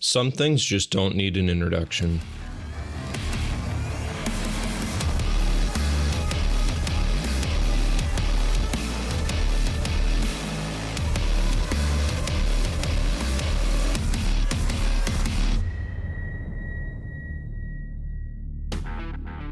Some things just don't need an introduction.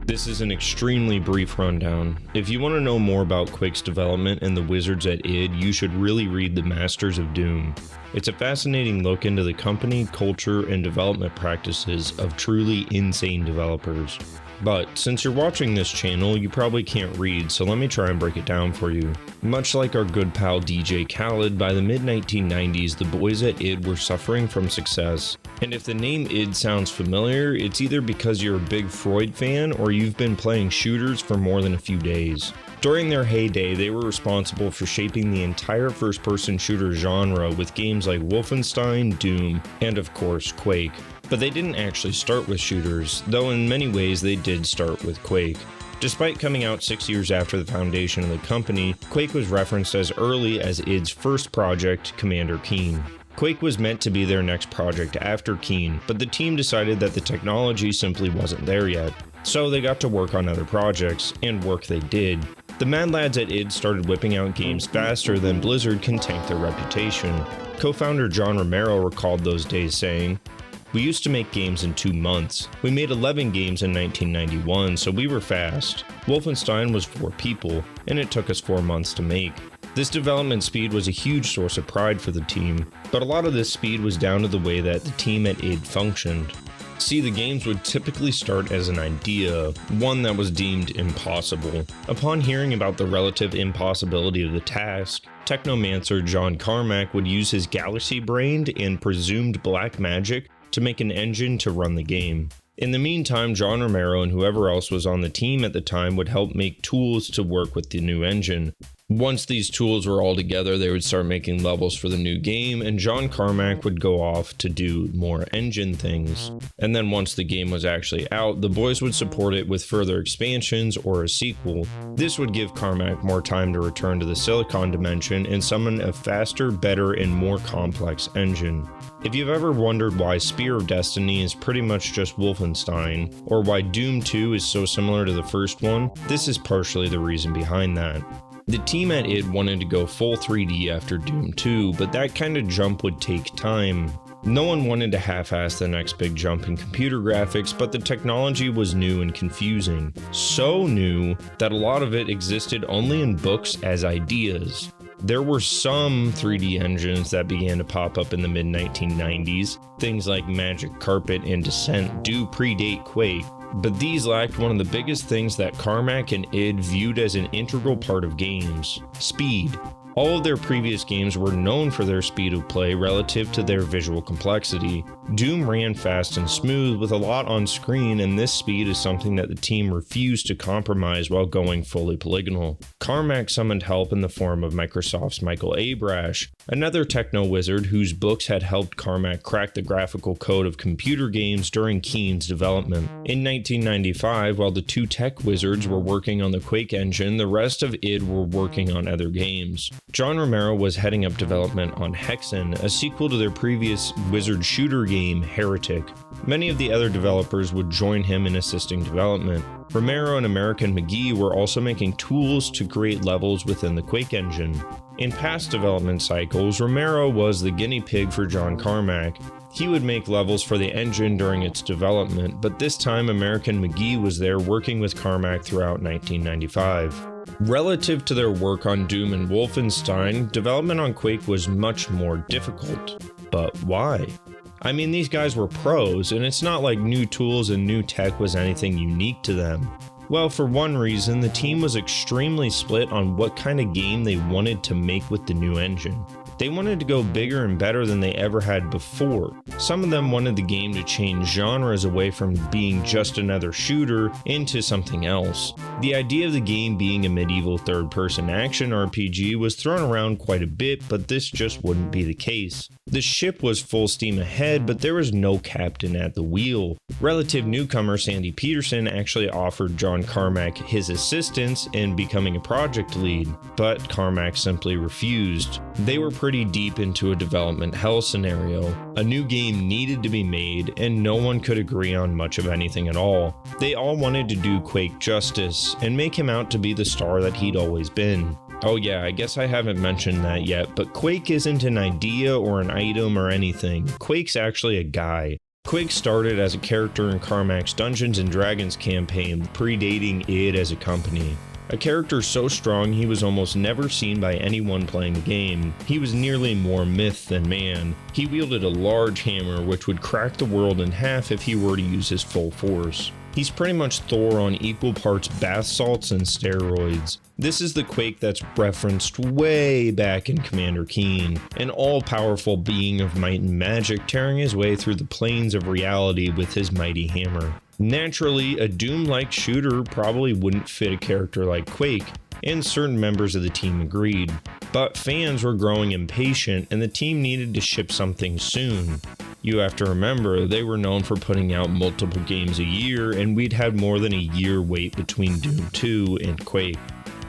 This is an extremely brief rundown. If you want to know more about Quake's development and the wizards at id, you should really read The Masters of Doom. It's a fascinating look into the company, culture, and development practices of truly insane developers. But since you're watching this channel, you probably can't read, so let me try and break it down for you. Much like our good pal DJ Khaled, by the mid-1990s, the boys at id were suffering from success. And if the name id sounds familiar, it's either because you're a big Freud fan or you've been playing shooters for more than a few days. During their heyday, they were responsible for shaping the entire first-person shooter genre with games like Wolfenstein, Doom, and of course, Quake. But they didn't actually start with shooters, though in many ways they did start with Quake. Despite coming out 6 years after the foundation of the company, Quake was referenced as early as id's first project, Commander Keen. Quake was meant to be their next project after Keen, but the team decided that the technology simply wasn't there yet. So they got to work on other projects, and work they did. The mad lads at id started whipping out games faster than Blizzard can tank their reputation. Co-founder John Romero recalled those days saying, "We used to make games in 2 months. We made 11 games in 1991, so we were fast. Wolfenstein was 4 people, and it took us 4 months to make." This development speed was a huge source of pride for the team, but a lot of this speed was down to the way that the team at id functioned. See, the games would typically start as an idea, one that was deemed impossible. Upon hearing about the relative impossibility of the task, technomancer John Carmack would use his galaxy-brained and presumed black magic to make an engine to run the game. In the meantime, John Romero and whoever else was on the team at the time would help make tools to work with the new engine. Once these tools were all together, they would start making levels for the new game, and John Carmack would go off to do more engine things. And then once the game was actually out, the boys would support it with further expansions or a sequel. This would give Carmack more time to return to the Silicon dimension and summon a faster, better, and more complex engine. If you've ever wondered why Spear of Destiny is pretty much just Wolfenstein, or why Doom 2 is so similar to the first one, this is partially the reason behind that. The team at id wanted to go full 3D after Doom 2, but that kind of jump would take time. No one wanted to half-ass the next big jump in computer graphics, but the technology was new and confusing. So new that a lot of it existed only in books as ideas. There were some 3D engines that began to pop up in the mid-1990s. Things like Magic Carpet and Descent do predate Quake, but these lacked one of the biggest things that Carmack and id viewed as an integral part of games: speed. All of their previous games were known for their speed of play relative to their visual complexity. Doom ran fast and smooth with a lot on screen, and this speed is something that the team refused to compromise while going fully polygonal. Carmack summoned help in the form of Microsoft's Michael Abrash, another techno wizard whose books had helped Carmack crack the graphical code of computer games during Keen's development. In 1995, while the two tech wizards were working on the Quake engine, the rest of id were working on other games. John Romero was heading up development on Hexen, a sequel to their previous wizard shooter game, Heretic. Many of the other developers would join him in assisting development. Romero and American McGee were also making tools to create levels within the Quake engine. In past development cycles, Romero was the guinea pig for John Carmack. He would make levels for the engine during its development, but this time American McGee was there working with Carmack throughout 1995. Relative to their work on Doom and Wolfenstein, development on Quake was much more difficult. But why? I mean, these guys were pros, and it's not like new tools and new tech was anything unique to them. Well, for one reason, the team was extremely split on what kind of game they wanted to make with the new engine. They wanted to go bigger and better than they ever had before. Some of them wanted the game to change genres away from being just another shooter into something else. The idea of the game being a medieval third-person action RPG was thrown around quite a bit, but this just wouldn't be the case. The ship was full steam ahead, but there was no captain at the wheel. Relative newcomer Sandy Petersen actually offered John Carmack his assistance in becoming a project lead, but Carmack simply refused. They were pretty pretty deep into a development hell scenario. A new game needed to be made, and no one could agree on much of anything at all. They all wanted to do Quake justice, and make him out to be the star that he'd always been. Oh yeah, I guess I haven't mentioned that yet, but Quake isn't an idea or an item or anything. Quake's actually a guy. Quake started as a character in Carmack's Dungeons & Dragons campaign, predating id as a company. A character so strong he was almost never seen by anyone playing the game. He was nearly more myth than man. He wielded a large hammer which would crack the world in half if he were to use his full force. He's pretty much Thor on equal parts bath salts and steroids. This is the Quake that's referenced way back in Commander Keen, an all-powerful being of might and magic tearing his way through the planes of reality with his mighty hammer. Naturally, a Doom-like shooter probably wouldn't fit a character like Quake, and certain members of the team agreed. But fans were growing impatient and the team needed to ship something soon. You have to remember, they were known for putting out multiple games a year, and we'd had more than a year wait between Doom 2 and Quake.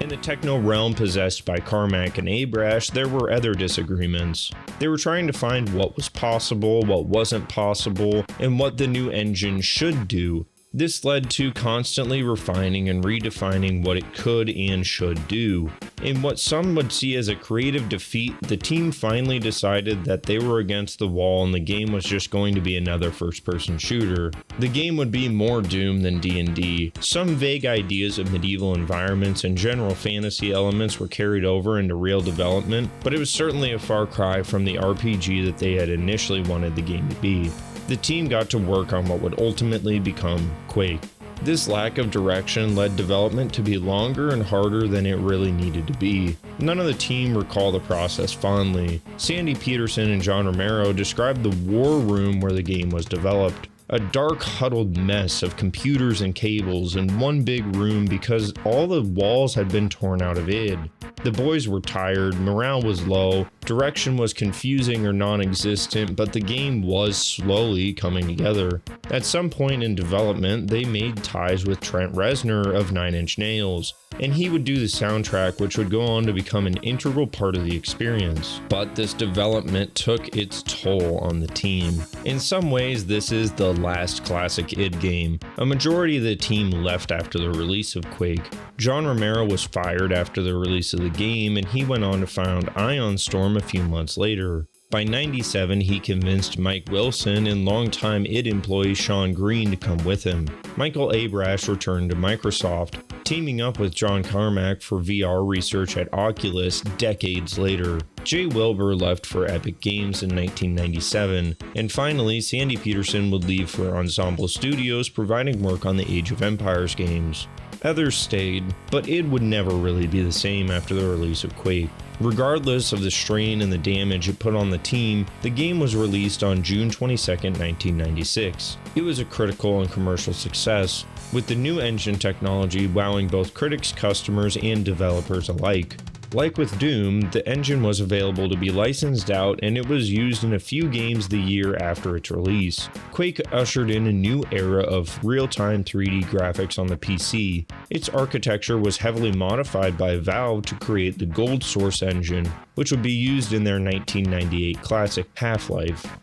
In the techno realm possessed by Carmack and Abrash, there were other disagreements. They were trying to find what was possible, what wasn't possible, and what the new engine should do. This led to constantly refining and redefining what it could and should do. In what some would see as a creative defeat, the team finally decided that they were against the wall and the game was just going to be another first-person shooter. The game would be more Doom than D&D. Some vague ideas of medieval environments and general fantasy elements were carried over into real development, but it was certainly a far cry from the RPG that they had initially wanted the game to be. The team got to work on what would ultimately become Quake. This lack of direction led development to be longer and harder than it really needed to be. None of the team recall the process fondly. Sandy Petersen and John Romero described the war room where the game was developed. A dark, huddled mess of computers and cables in one big room because all the walls had been torn out of id. The boys were tired, morale was low, direction was confusing or non-existent, but the game was slowly coming together. At some point in development, they made ties with Trent Reznor of Nine Inch Nails, and he would do the soundtrack, which would go on to become an integral part of the experience. But this development took its toll on the team. In some ways, this is the last classic id game. A majority of the team left after the release of Quake. John Romero was fired after the release of the game, and he went on to found Ion Storm a few months later. By '97, he convinced Mike Wilson and longtime id employee Sean Green to come with him. Michael Abrash returned to Microsoft, teaming up with John Carmack for VR research at Oculus decades later. Jay Wilbur left for Epic Games in 1997, and finally Sandy Petersen would leave for Ensemble Studios, providing work on the Age of Empires games. Others stayed, but id would never really be the same after the release of Quake. Regardless of the strain and the damage it put on the team, the game was released on June 22, 1996. It was a critical and commercial success, with the new engine technology wowing both critics, customers, and developers alike. Like with Doom, the engine was available to be licensed out and it was used in a few games the year after its release. Quake ushered in a new era of real-time 3D graphics on the PC. Its architecture was heavily modified by Valve to create the Gold Source engine, which would be used in their 1998 classic Half-Life.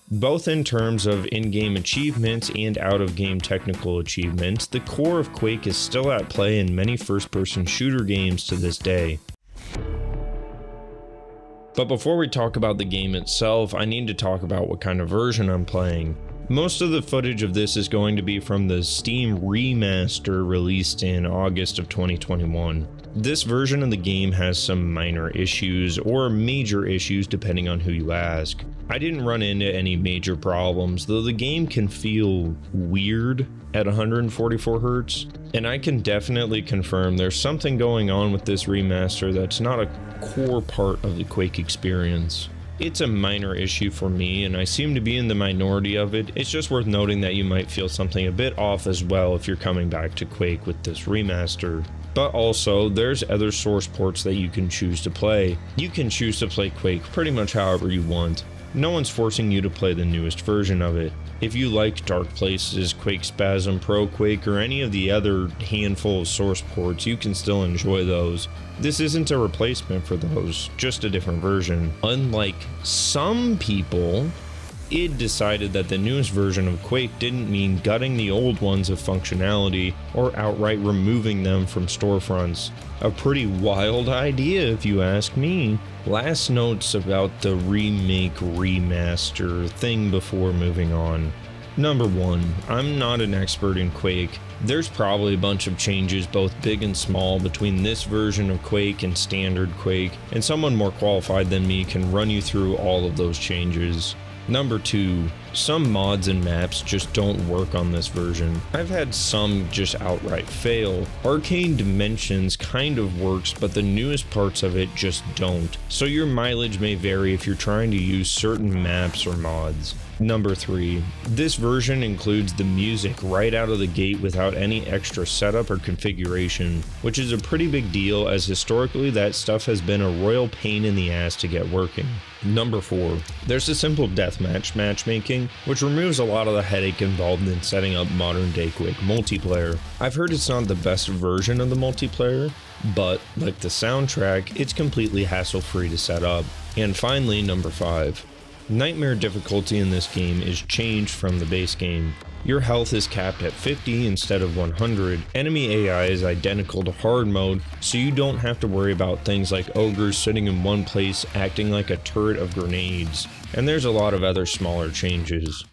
Both in terms of in-game achievements and out-of-game technical achievements, the core of Quake is still at play in many first-person shooter games to this day. But before we talk about the game itself, I need to talk about what kind of version I'm playing. Most of the footage of this is going to be from the Steam Remaster released in August of 2021. This version of the game has some minor issues, or major issues depending on who you ask. I didn't run into any major problems, though the game can feel weird at 144 Hz, and I can definitely confirm there's something going on with this remaster that's not a core part of the Quake experience. It's a minor issue for me, and I seem to be in the minority of it. It's just worth noting that you might feel something a bit off as well if you're coming back to Quake with this remaster. But also, there's other source ports that you can choose to play. You can choose to play Quake pretty much however you want. no one's forcing you to play the newest version of it. If you like Dark Places, Quake Spasm, Pro Quake, or any of the other handful of source ports, you can still enjoy those. This isn't a replacement for those, just a different version. Unlike some people, id decided that the newest version of Quake didn't mean gutting the old ones of functionality or outright removing them from storefronts. A pretty wild idea if you ask me. Last notes about the remake remaster thing before moving on. Number 1, I'm not an expert in Quake. There's probably a bunch of changes, both big and small, between this version of Quake and standard Quake, and someone more qualified than me can run you through all of those changes. Number 2, some mods and maps just don't work on this version. I've had some just outright fail. Arcane Dimensions kind of works, but the newest parts of it just don't. So your mileage may vary if you're trying to use certain maps or mods. Number 3, this version includes the music right out of the gate without any extra setup or configuration, which is a pretty big deal as historically that stuff has been a royal pain in the ass to get working. Number 4, there's a simple deathmatch matchmaking, which removes a lot of the headache involved in setting up modern day Quake multiplayer. I've heard it's not the best version of the multiplayer, but like the soundtrack, it's completely hassle-free to set up. And finally, number 5. Nightmare difficulty in this game is changed from the base game. Your health is capped at 50 instead of 100. Enemy AI is identical to hard mode, so you don't have to worry about things like ogres sitting in one place acting like a turret of grenades. And there's a lot of other smaller changes.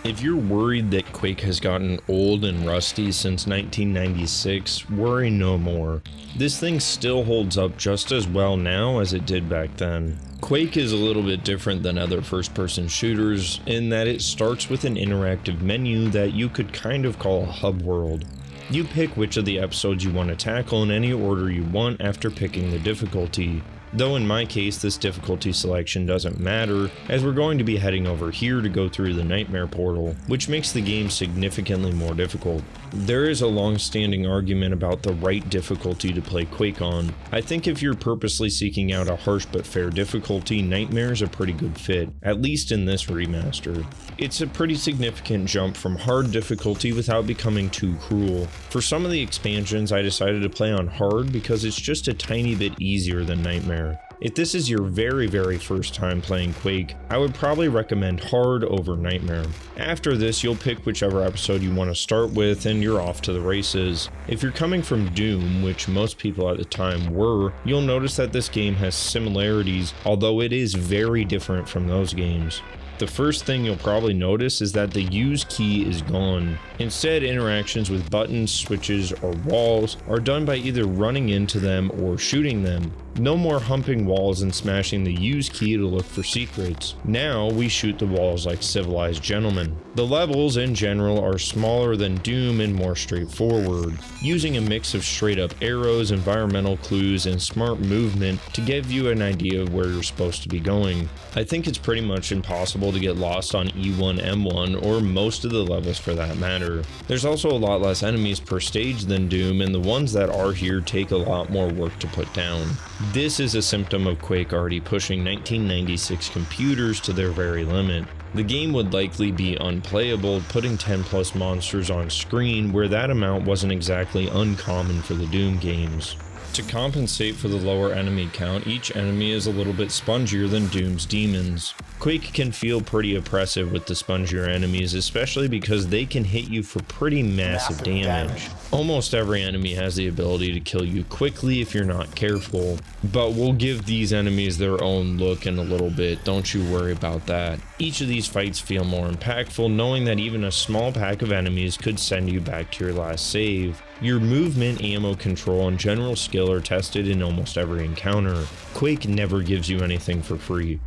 If you're worried that Quake has gotten old and rusty since 1996, worry no more. This thing still holds up just as well now as it did back then. Quake is a little bit different than other first-person shooters in that it starts with an interactive menu that you could kind of call a hub world. You pick which of the episodes you want to tackle in any order you want after picking the difficulty. Though in my case this difficulty selection doesn't matter, as we're going to be heading over here to go through the Nightmare portal, which makes the game significantly more difficult. There is a long-standing argument about the right difficulty to play Quake on. I think if you're purposely seeking out a harsh but fair difficulty, Nightmare is a pretty good fit, at least in this remaster. It's a pretty significant jump from hard difficulty without becoming too cruel. For some of the expansions I decided to play on hard because it's just a tiny bit easier than Nightmare. If this is your very first time playing Quake, I would probably recommend hard over Nightmare. After this, you'll pick whichever episode you want to start with and you're off to the races. If you're coming from Doom, which most people at the time were, you'll notice that this game has similarities, although it is very different from those games. The first thing you'll probably notice is that the use key is gone. Instead, interactions with buttons, switches, or walls are done by either running into them or shooting them. No more humping walls and smashing the use key to look for secrets. Now we shoot the walls like civilized gentlemen. The levels in general are smaller than Doom and more straightforward, using a mix of straight up arrows, environmental clues, and smart movement to give you an idea of where you're supposed to be going. I think it's pretty much impossible to get lost on E1, M1, or most of the levels for that matter. There's also a lot less enemies per stage than Doom, and the ones that are here take a lot more work to put down. This is a symptom of Quake already pushing 1996 computers to their very limit. The game would likely be unplayable, putting 10 plus monsters on screen where that amount wasn't exactly uncommon for the Doom games. To compensate for the lower enemy count, each enemy is a little bit spongier than Doom's demons. Quake can feel pretty oppressive with the spongier enemies, especially because they can hit you for pretty massive damage. Almost every enemy has the ability to kill you quickly if you're not careful, but we'll give these enemies their own look in a little bit, don't you worry about that. Each of these fights feel more impactful knowing that even a small pack of enemies could send you back to your last save. Your movement, ammo control, and general skill are tested in almost every encounter. Quake never gives you anything for free.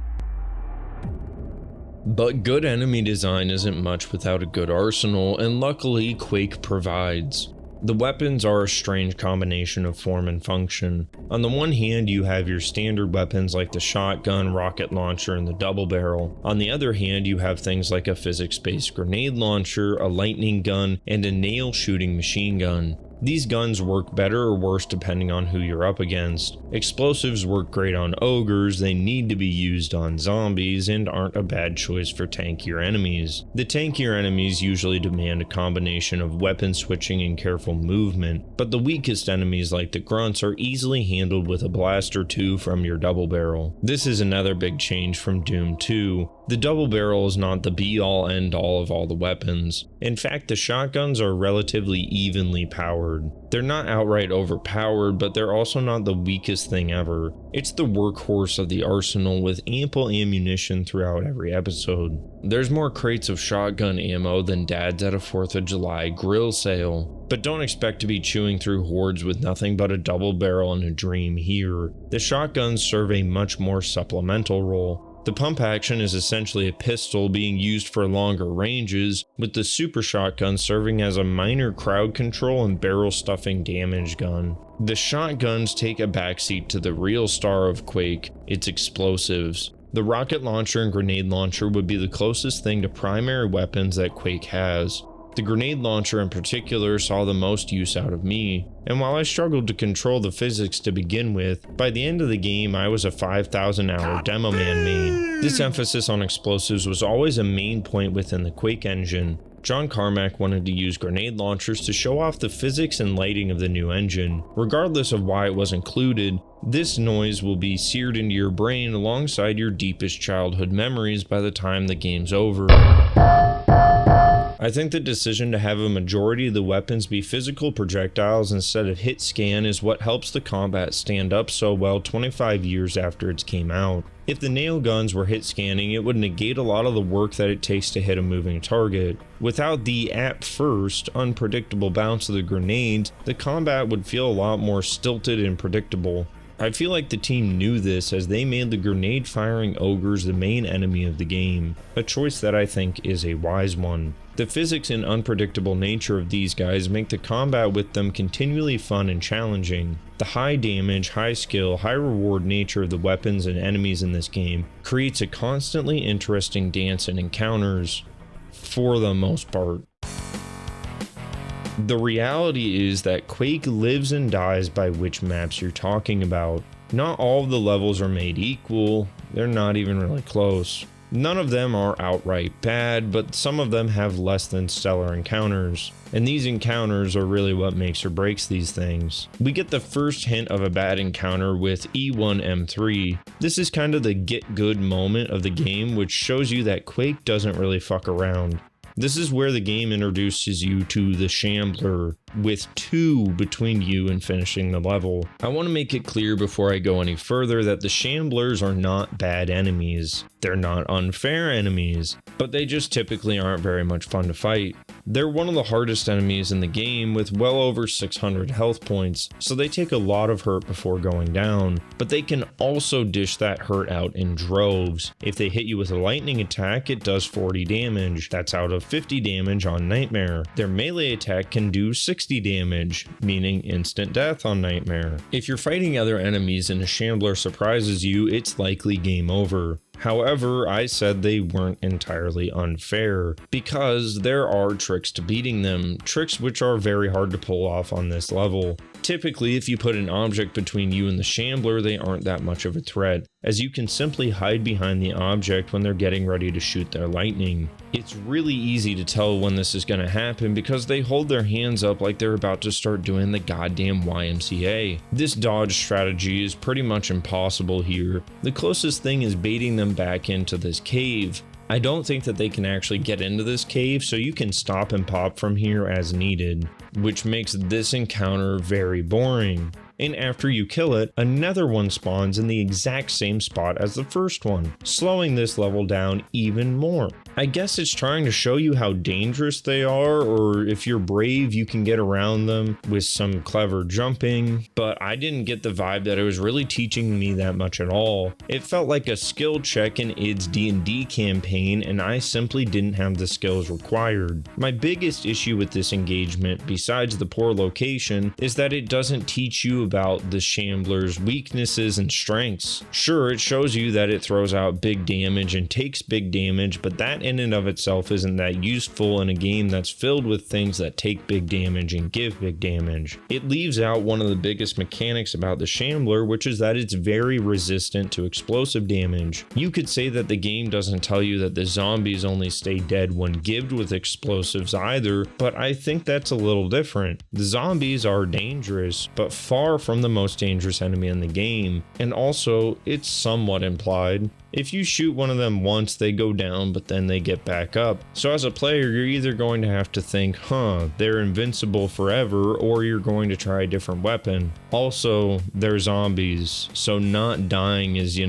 But good enemy design isn't much without a good arsenal, and luckily Quake provides. The weapons are a strange combination of form and function. On the one hand, you have your standard weapons like the shotgun, rocket launcher, and the double barrel. On the other hand, you have things like a physics-based grenade launcher, a lightning gun, and a nail-shooting machine gun. These guns work better or worse depending on who you're up against. Explosives work great on ogres, they need to be used on zombies, and aren't a bad choice for tankier enemies. The tankier enemies usually demand a combination of weapon switching and careful movement, but the weakest enemies like the grunts are easily handled with a blast or two from your double barrel. This is another big change from Doom 2. The double barrel is not the be-all end-all of all the weapons. In fact, the shotguns are relatively evenly powered. They're not outright overpowered, but they're also not the weakest thing ever. It's the workhorse of the arsenal with ample ammunition throughout every episode. There's more crates of shotgun ammo than dads at a 4th of July grill sale. But don't expect to be chewing through hordes with nothing but a double barrel and a dream here. The shotguns serve a much more supplemental role. The pump action is essentially a pistol being used for longer ranges, with the super shotgun serving as a minor crowd control and barrel stuffing damage gun. The shotguns take a backseat to the real star of Quake, its explosives. The rocket launcher and grenade launcher would be the closest thing to primary weapons that Quake has. The grenade launcher in particular saw the most use out of me, and while I struggled to control the physics to begin with, by the end of the game I was a 5,000 hour demo man main. This emphasis on explosives was always a main point within the Quake engine. John Carmack wanted to use grenade launchers to show off the physics and lighting of the new engine. Regardless of why it was included, this noise will be seared into your brain alongside your deepest childhood memories by the time the game's over. I think the decision to have a majority of the weapons be physical projectiles instead of hit scan is what helps the combat stand up so well 25 years after it came out. If the nail guns were hit scanning, it would negate a lot of the work that it takes to hit a moving target. Without the, at first, unpredictable bounce of the grenades, the combat would feel a lot more stilted and predictable. I feel like the team knew this as they made the grenade firing ogres the main enemy of the game, a choice that I think is a wise one. The physics and unpredictable nature of these guys make the combat with them continually fun and challenging. The high damage, high skill, high reward nature of the weapons and enemies in this game creates a constantly interesting dance and encounters, for the most part. The reality is that Quake lives and dies by which maps you're talking about. Not all of the levels are made equal, they're not even really close. None of them are outright bad, but some of them have less than stellar encounters. And these encounters are really what makes or breaks these things. We get the first hint of a bad encounter with E1M3. This is kind of the get good moment of the game, which shows you that Quake doesn't really fuck around. This is where the game introduces you to the Shambler, with 2 between you and finishing the level. I want to make it clear before I go any further that the Shamblers are not bad enemies. They're not unfair enemies, but they just typically aren't very much fun to fight. They're one of the hardest enemies in the game with well over 600 health points, so they take a lot of hurt before going down, but they can also dish that hurt out in droves. If they hit you with a lightning attack, it does 40 damage. That's out of 50 damage on Nightmare. Their melee attack can do 60 damage, meaning instant death on Nightmare. If you're fighting other enemies and a Shambler surprises you, it's likely game over. However, I said they weren't entirely unfair, because there are tricks to beating them, tricks which are very hard to pull off on this level. Typically, if you put an object between you and the Shambler, they aren't that much of a threat, as you can simply hide behind the object when they're getting ready to shoot their lightning. It's really easy to tell when this is going to happen because they hold their hands up like they're about to start doing the goddamn YMCA. This dodge strategy is pretty much impossible here. The closest thing is baiting them back into this cave. I don't think that they can actually get into this cave, so you can stop and pop from here as needed, which makes this encounter very boring. And after you kill it, another one spawns in the exact same spot as the first one, slowing this level down even more. I guess it's trying to show you how dangerous they are, or if you're brave you can get around them with some clever jumping, but I didn't get the vibe that it was really teaching me that much at all. It felt like a skill check in id's D&D campaign, and I simply didn't have the skills required. My biggest issue with this engagement, besides the poor location, is that it doesn't teach you about the Shambler's weaknesses and strengths. Sure, it shows you that it throws out big damage and takes big damage, but that in and of itself isn't that useful in a game that's filled with things that take big damage and give big damage. It leaves out one of the biggest mechanics about the Shambler, which is that it's very resistant to explosive damage. You could say that the game doesn't tell you that the zombies only stay dead when gibbed with explosives either, but I think that's a little different. The zombies are dangerous, but far from the most dangerous enemy in the game, and also it's somewhat implied. If you shoot one of them once, they go down, but then they get back up. So as a player, you're either going to have to think, they're invincible forever, or you're going to try a different weapon. Also, they're zombies, so not dying is,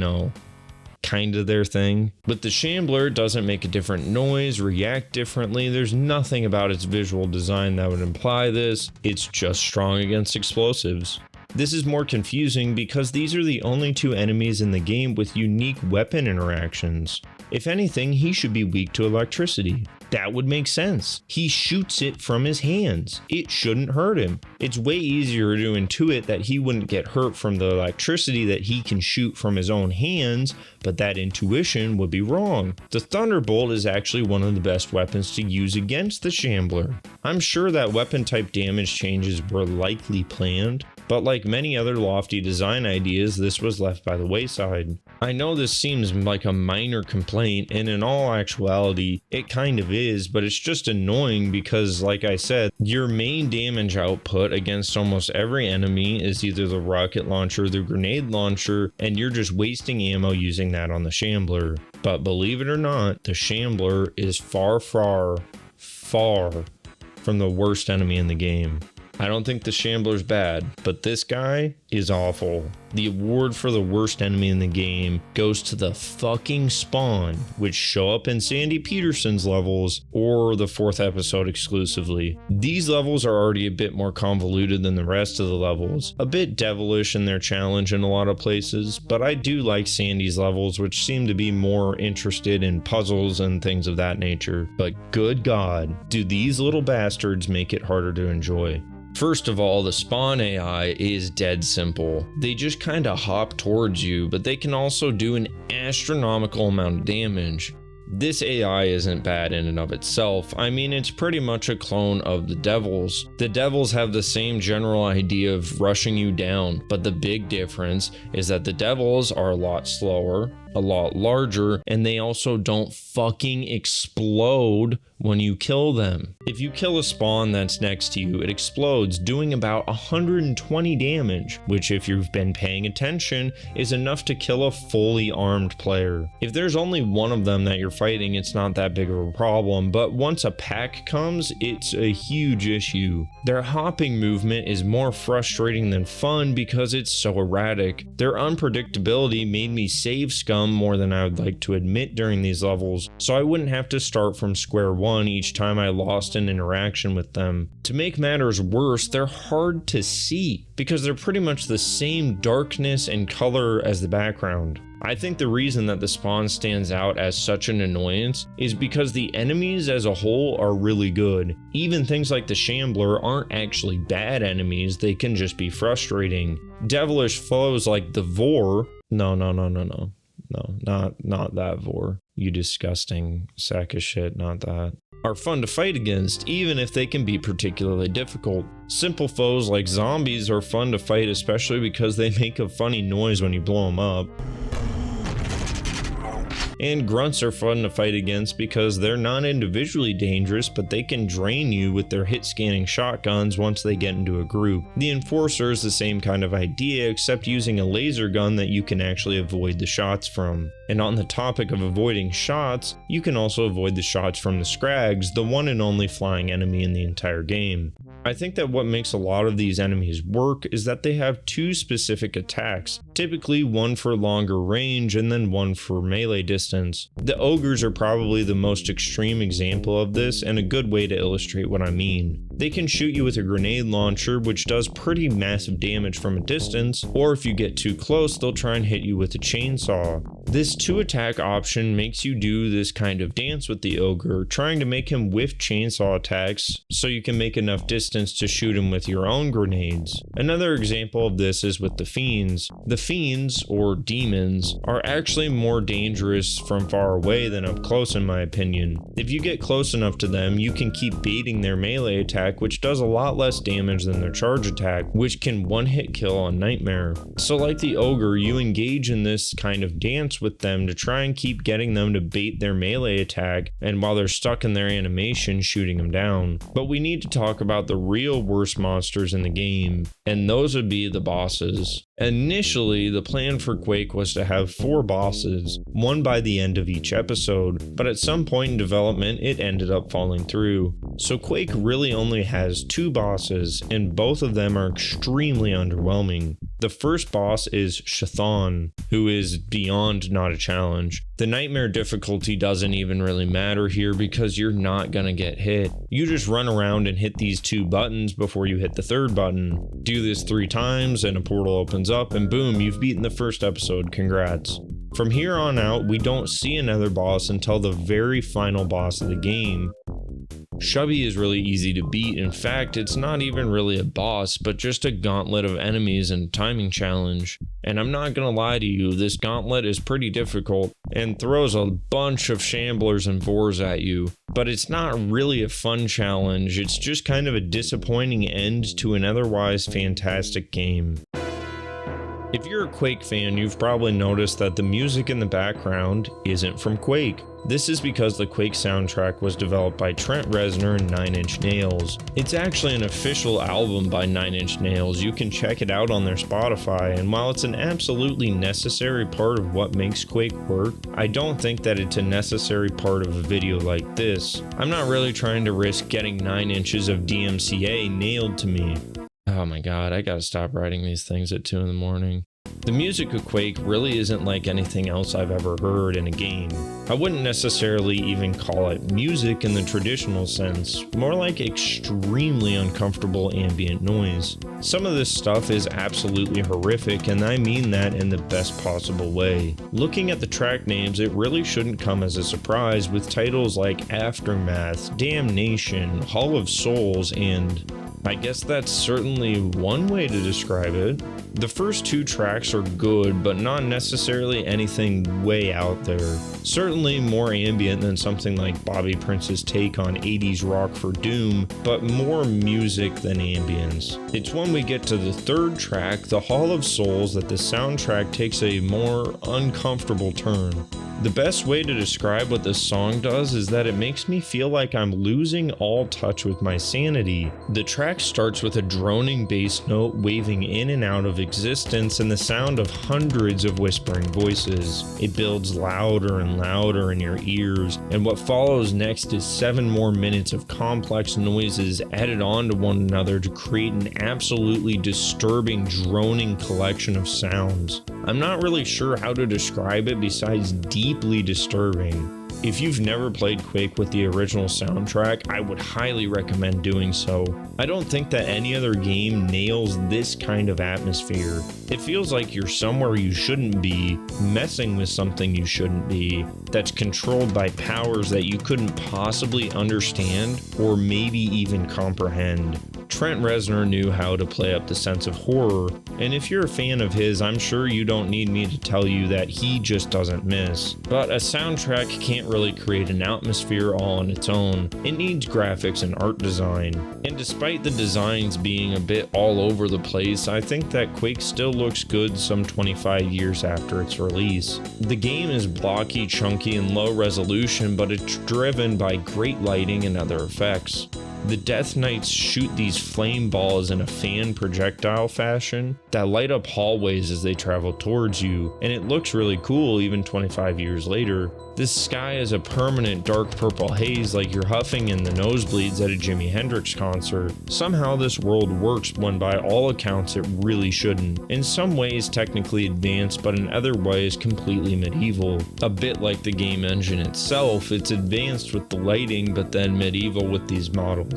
kind of their thing. But the Shambler, it doesn't make a different noise, react differently. There's nothing about its visual design that would imply this. It's just strong against explosives. This is more confusing because these are the only two enemies in the game with unique weapon interactions. If anything, he should be weak to electricity. That would make sense. He shoots it from his hands. It shouldn't hurt him. It's way easier to intuit that he wouldn't get hurt from the electricity that he can shoot from his own hands, but that intuition would be wrong. The Thunderbolt is actually one of the best weapons to use against the Shambler. I'm sure that weapon type damage changes were likely planned, but like many other lofty design ideas, this was left by the wayside. I know this seems like a minor complaint, and in all actuality, it kind of is, but it's just annoying because, like I said, your main damage output against almost every enemy is either the rocket launcher or the grenade launcher, and you're just wasting ammo using that on the Shambler. But believe it or not, the Shambler is far from the worst enemy in the game. I don't think the Shambler's bad, but this guy is awful. The award for the worst enemy in the game goes to the fucking Spawn, which show up in Sandy Petersen's levels or the 4th episode exclusively. These levels are already a bit more convoluted than the rest of the levels, a bit devilish in their challenge in a lot of places, but I do like Sandy's levels, which seem to be more interested in puzzles and things of that nature. But good God, do these little bastards make it harder to enjoy. First of all, the Spawn AI is dead simple. They just kinda hop towards you, but they can also do an astronomical amount of damage. This AI isn't bad in and of itself. I mean, it's pretty much a clone of the Devils. The Devils have the same general idea of rushing you down, but the big difference is that the Devils are a lot slower, a lot larger, and they also don't fucking explode when you kill them. If you kill a Spawn that's next to you, it explodes, doing about 120 damage, which if you've been paying attention, is enough to kill a fully armed player. If there's only one of them that you're fighting, it's not that big of a problem, but once a pack comes, it's a huge issue. Their hopping movement is more frustrating than fun because it's so erratic. Their unpredictability made me save scum more than I would like to admit during these levels, so I wouldn't have to start from square one each time I lost an interaction with them. To make matters worse, they're hard to see because they're pretty much the same darkness and color as the background. I think the reason that the Spawn stands out as such an annoyance is because the enemies as a whole are really good. Even things like the Shambler aren't actually bad enemies, they can just be frustrating. Devilish foes like the Vor, no, not that Vor. You disgusting sack of shit, not that. Are fun to fight against, even if they can be particularly difficult. Simple foes like zombies are fun to fight, especially because they make a funny noise when you blow them up. And grunts are fun to fight against because they're not individually dangerous, but they can drain you with their hit scanning shotguns once they get into a group. The Enforcer is the same kind of idea, except using a laser gun that you can actually avoid the shots from. And on the topic of avoiding shots, you can also avoid the shots from the Scrags, the one and only flying enemy in the entire game. I think that what makes a lot of these enemies work is that they have two specific attacks, typically one for longer range and then one for melee distance. The Ogres are probably the most extreme example of this and a good way to illustrate what I mean. They can shoot you with a grenade launcher, which does pretty massive damage from a distance, or if you get too close, they'll try and hit you with a chainsaw. This 2-attack option makes you do this kind of dance with the Ogre, trying to make him whiff chainsaw attacks so you can make enough distance to shoot him with your own grenades. Another example of this is with the Fiends. The fiends, or demons, are actually more dangerous from far away than up close in my opinion. If you get close enough to them, you can keep baiting their melee attack, which does a lot less damage than their charge attack, which can one-hit kill on Nightmare. So like the ogre, you engage in this kind of dance with them to try and keep getting them to bait their melee attack, and while they're stuck in their animation, shooting them down. But we need to talk about the real worst monsters in the game, and those would be the bosses. Initially, the plan for Quake was to have 4 bosses, one by the end of each episode, but at some point in development it ended up falling through. So Quake really only has 2 bosses, and both of them are extremely underwhelming. The first boss is Chthon, who is beyond not a challenge. The Nightmare difficulty doesn't even really matter here because you're not gonna get hit. You just run around and hit these 2 buttons before you hit the 3rd button. Do this 3 times and a portal opens up and boom, you've beaten the first episode, congrats. From here on out, we don't see another boss until the very final boss of the game. Shubby is really easy to beat. In fact, it's not even really a boss, but just a gauntlet of enemies and timing challenge. And I'm not gonna lie to you, this gauntlet is pretty difficult and throws a bunch of shamblers and vores at you. But it's not really a fun challenge, it's just kind of a disappointing end to an otherwise fantastic game. If you're a Quake fan, you've probably noticed that the music in the background isn't from Quake. This is because the Quake soundtrack was developed by Trent Reznor and 9 Inch Nails. It's actually an official album by 9 Inch Nails. You can check it out on their Spotify, and while it's an absolutely necessary part of what makes Quake work, I don't think that it's a necessary part of a video like this. I'm not really trying to risk getting 9 inches of DMCA nailed to me. Oh my god, I gotta stop writing these things at 2 in the morning. The music of Quake really isn't like anything else I've ever heard in a game. I wouldn't necessarily even call it music in the traditional sense, more like extremely uncomfortable ambient noise. Some of this stuff is absolutely horrific, and I mean that in the best possible way. Looking at the track names, it really shouldn't come as a surprise with titles like Aftermath, Damnation, Hall of Souls, and I guess that's certainly one way to describe it. The first 2 tracks are good, but not necessarily anything way out there. Certainly more ambient than something like Bobby Prince's take on 80s rock for Doom, but more music than ambience. It's when we get to the 3rd track, the Hall of Souls, that the soundtrack takes a more uncomfortable turn. The best way to describe what this song does is that it makes me feel like I'm losing all touch with my sanity. The track starts with a droning bass note waving in and out of existence and the sound of hundreds of whispering voices. It builds louder and louder in your ears, and what follows next is 7 more minutes of complex noises added on to one another to create an absolutely disturbing droning collection of sounds. I'm not really sure how to describe it besides deeply disturbing. If you've never played Quake with the original soundtrack, I would highly recommend doing so. I don't think that any other game nails this kind of atmosphere. It feels like you're somewhere you shouldn't be, messing with something you shouldn't be, that's controlled by powers that you couldn't possibly understand or maybe even comprehend. Trent Reznor knew how to play up the sense of horror, and if you're a fan of his, I'm sure you don't need me to tell you that he just doesn't miss. But a soundtrack can't really create an atmosphere all on its own. It needs graphics and art design. And despite the designs being a bit all over the place, I think that Quake still looks good some 25 years after its release. The game is blocky, chunky, and low resolution, but it's driven by great lighting and other effects. The Death Knights shoot these flame balls in a fan projectile fashion that light up hallways as they travel towards you, and it looks really cool even 25 years later. This sky is a permanent dark purple haze like you're huffing in the nosebleeds at a Jimi Hendrix concert. Somehow this world works when by all accounts it really shouldn't. In some ways technically advanced, but in other ways completely medieval. A bit like the game engine itself, it's advanced with the lighting but then medieval with these models.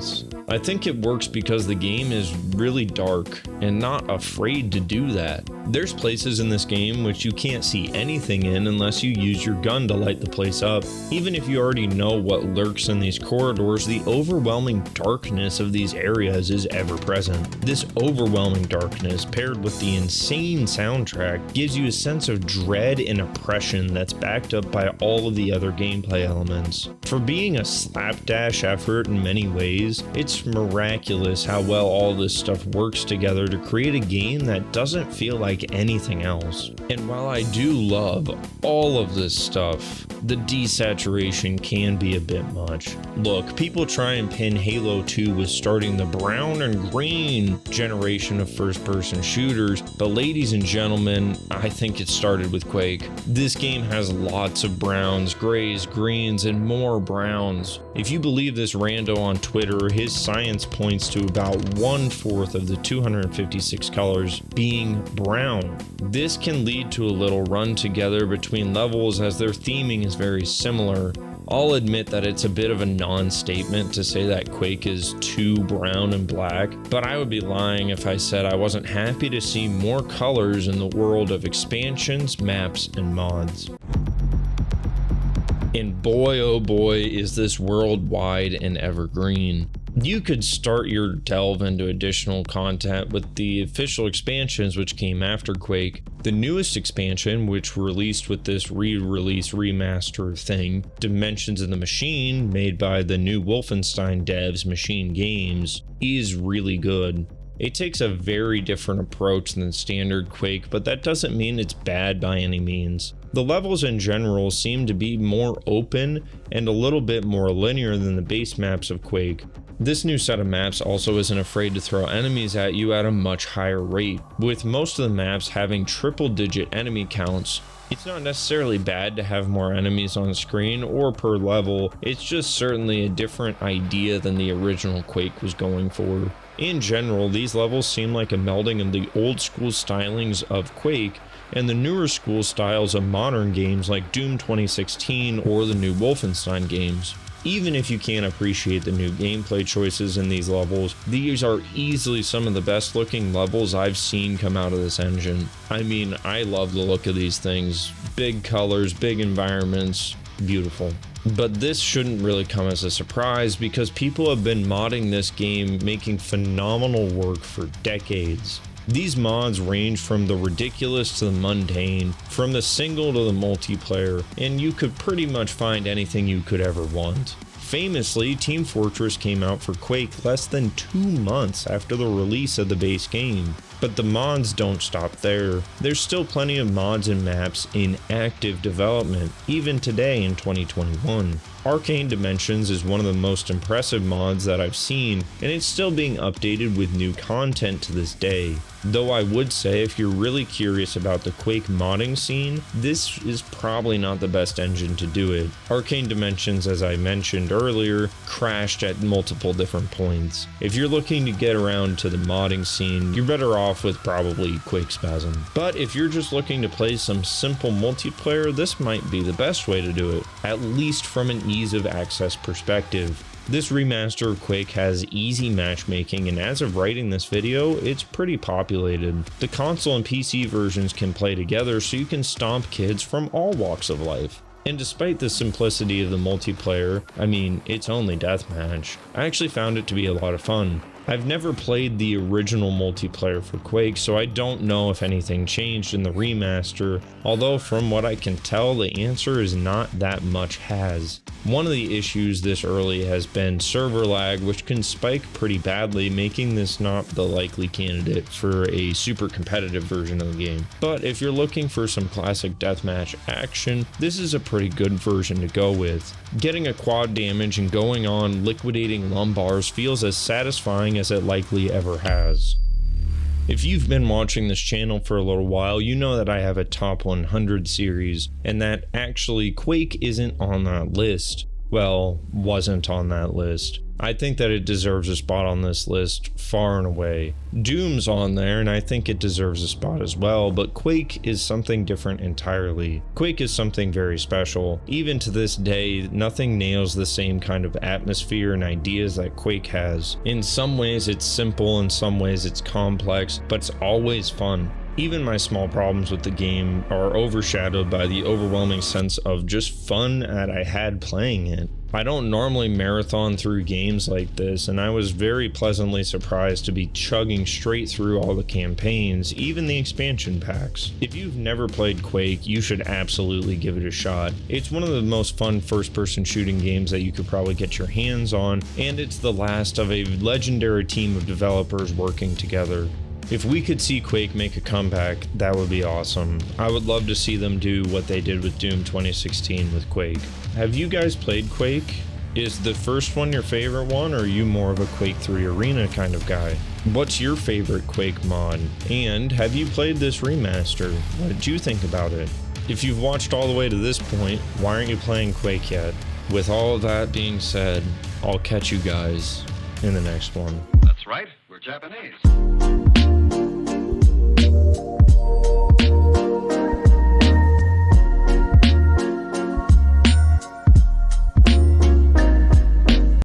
I think it works because the game is really dark and not afraid to do that. There's places in this game which you can't see anything in unless you use your gun to light the place up. Even if you already know what lurks in these corridors, the overwhelming darkness of these areas is ever present. This overwhelming darkness, paired with the insane soundtrack, gives you a sense of dread and oppression that's backed up by all of the other gameplay elements. For being a slapdash effort in many ways, it's miraculous how well all this stuff works together to create a game that doesn't feel like anything else. And while I do love all of this stuff, the desaturation can be a bit much. Look, people try and pin Halo 2 with starting the brown and green generation of first-person shooters, but ladies and gentlemen, I think it started with Quake. This game has lots of browns, grays, greens, and more browns. If you believe this rando on Twitter, his science points to about 1/4 of the 256 colors being brown. This can lead to a little run together between levels as their theming is very similar. I'll admit that it's a bit of a non-statement to say that Quake is too brown and black, but I would be lying if I said I wasn't happy to see more colors in the world of expansions, maps, and mods. And boy oh boy is this world wide and evergreen. You could start your delve into additional content with the official expansions which came after Quake. The newest expansion, which released with this re-release remaster thing, Dimensions of the Machine, made by the new Wolfenstein devs Machine Games, is really good. It takes a very different approach than standard Quake, but that doesn't mean it's bad by any means. The levels in general seem to be more open and a little bit more linear than the base maps of Quake. This new set of maps also isn't afraid to throw enemies at you at a much higher rate. With most of the maps having triple-digit enemy counts, it's not necessarily bad to have more enemies on screen or per level, it's just certainly a different idea than the original Quake was going for. In general, these levels seem like a melding of the old school stylings of Quake and the newer school styles of modern games like Doom 2016 or the new Wolfenstein games. Even if you can't appreciate the new gameplay choices in these levels, these are easily some of the best looking levels I've seen come out of this engine. I mean, I love the look of these things. Big colors, big environments, beautiful. But this shouldn't really come as a surprise because people have been modding this game, making phenomenal work for decades. These mods range from the ridiculous to the mundane, from the single to the multiplayer, and you could pretty much find anything you could ever want. Famously, Team Fortress came out for Quake less than 2 months after the release of the base game. But the mods don't stop there. There's still plenty of mods and maps in active development, even today in 2021. Arcane Dimensions is one of the most impressive mods that I've seen, and it's still being updated with new content to this day. Though I would say if you're really curious about the Quake modding scene, this is probably not the best engine to do it. Arcane Dimensions, as I mentioned earlier, crashed at multiple different points. If you're looking to get around to the modding scene, you're better off with probably Quake Spasm. But if you're just looking to play some simple multiplayer, this might be the best way to do it, at least from an ease of access perspective. This remaster of Quake has easy matchmaking, and as of writing this video, it's pretty populated. The console and PC versions can play together, so you can stomp kids from all walks of life. And despite the simplicity of the multiplayer, I mean, it's only deathmatch, I actually found it to be a lot of fun. I've never played the original multiplayer for Quake, so I don't know if anything changed in the remaster, although from what I can tell, the answer is not that much has. One of the issues this early has been server lag, which can spike pretty badly, making this not the likely candidate for a super competitive version of the game. But if you're looking for some classic deathmatch action, this is a pretty good version to go with. Getting a quad damage and going on liquidating lumbars feels as satisfying as it likely ever has. If you've been watching this channel for a little while, you know that I have a top 100 series, and that actually Quake isn't on that list. well, wasn't on that list. I think that it deserves a spot on this list far and away. Doom's on there, and I think it deserves a spot as well, but Quake is something different entirely. Quake is something very special. Even to this day, nothing nails the same kind of atmosphere and ideas that Quake has. In some ways it's simple, in some ways it's complex, but it's always fun. Even my small problems with the game are overshadowed by the overwhelming sense of just fun that I had playing it. I don't normally marathon through games like this, and I was very pleasantly surprised to be chugging straight through all the campaigns, even the expansion packs. If you've never played Quake, you should absolutely give it a shot. It's one of the most fun first-person shooting games that you could probably get your hands on, and it's the last of a legendary team of developers working together. If we could see Quake make a comeback, that would be awesome. I would love to see them do what they did with Doom 2016 with Quake. Have you guys played Quake? Is the first one your favorite one, or are you more of a Quake 3 Arena kind of guy? What's your favorite Quake mod? And have you played this remaster? What did you think about it? If you've watched all the way to this point, why aren't you playing Quake yet? With all of that being said, I'll catch you guys in the next one. That's right, we're Japanese.